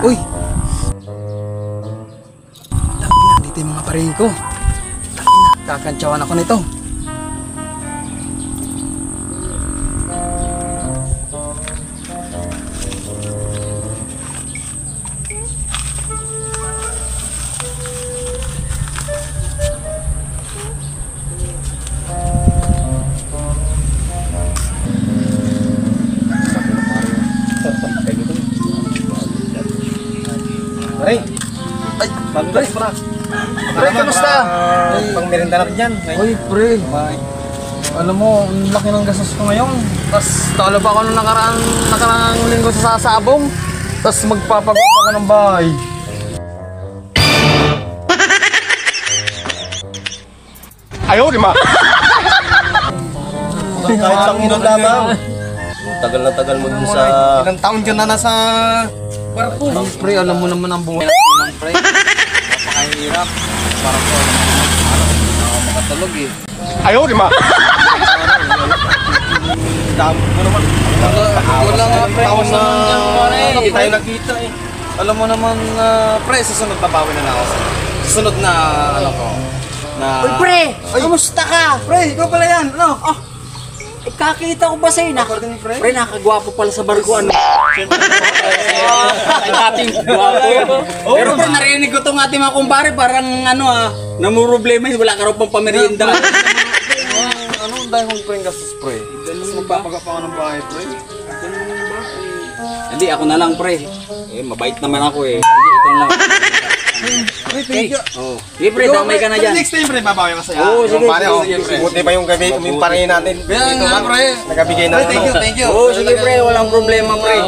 Uy! Tangina, dito yung mga paring ko. Tangina, kakantsawan ako nito. Ay, Pre, pre, kamusta? pang merienda natin yan. Uy, pre. Alam mo, ang laki ng gastos ko ngayon. Tapos talo pa ako nung nakaraang linggo sa sasabong. Tapos magpapagawa pa ka ng bahay. Ayaw, di ma! Kahit sang inon lamang. Tagal na tagal mo dun sa... Ilang taon dyan na nasa barko. Ay, pre, alam mo naman ang buhay ng pre. Napakahirap. Parang ko, hindi na ako makatulog eh. Ayaw, di ma! Dami mo naman. Wala nga pre, Taon na... Hindi tayo pre. nagkita eh. Alam mo naman, pre, susunod babawi na lang ako sa'yo. Susunod na, ano ko, na... Uy, pre! Kamusta ka? Pre, ikaw pala yan, ano? Oh, kakita ko ba sa'yo? Recording, pre? Pre, nakagwapo pala sa barko. Ano? Ay, ating gwapo. Pero pre, narinig ko itong ating mga kumpare, parang ano namumroblema yun. Wala ka raw pang pamerienda. Ano ang dahil kong pre gastos, pre? Tapos magpapagawa pa ka ng bahay, pre? Hindi, ako na lang, pre. Mabait naman ako eh. Hindi, ito na lang. Pre, thank you. Oh. Sige, pre, damay ka na dyan. Next time, pre, babawi ka sa'yo. Oo, sige, Pare, sige, oh. sige, pre. Buti pa yung gabi, yung pare natin. Kaya nga, pre. Nagabigay na. Pre, thank you. Oo, sige, pre. Walang problema, pre.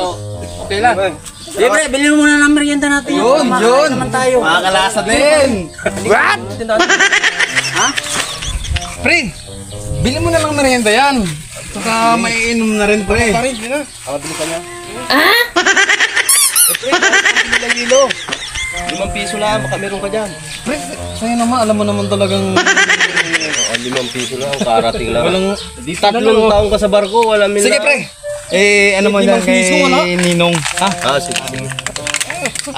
Okay lang. Sige, pre, bilhin mo muna ng merienda natin. Yun, Kumakain yun. naman tayo. Makakalasa din. What? Ha? Pre, bili mo na lang merienda yan. Saka may inom na rin, pre. Pare, hindi na. Ako, bilisan niya. Pre, ilang kilo. 5 piso lang, baka meron ka dyan. Pre, sa'yo naman, alam mo naman talagang... 5 piso lang, karating lang. Walang... Tatlong taong ka sa barko, wala min Sige, pre. Ano mo yan kay Ninong? Ha? Ah, sige, sige.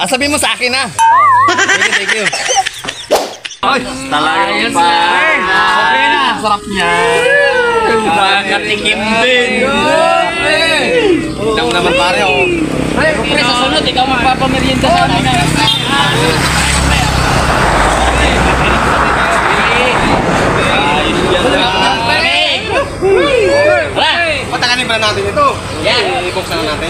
Sabihin mo sa akin, ha? Thank you. Ay, Talagang pa. okay na. Sarap niya. Makatikim din. Ilang naman pare, oh. Pre, sa sunod, ikaw magpapamerienda sa amin. Patakanin pa natin ito. Yan. I-box na natin.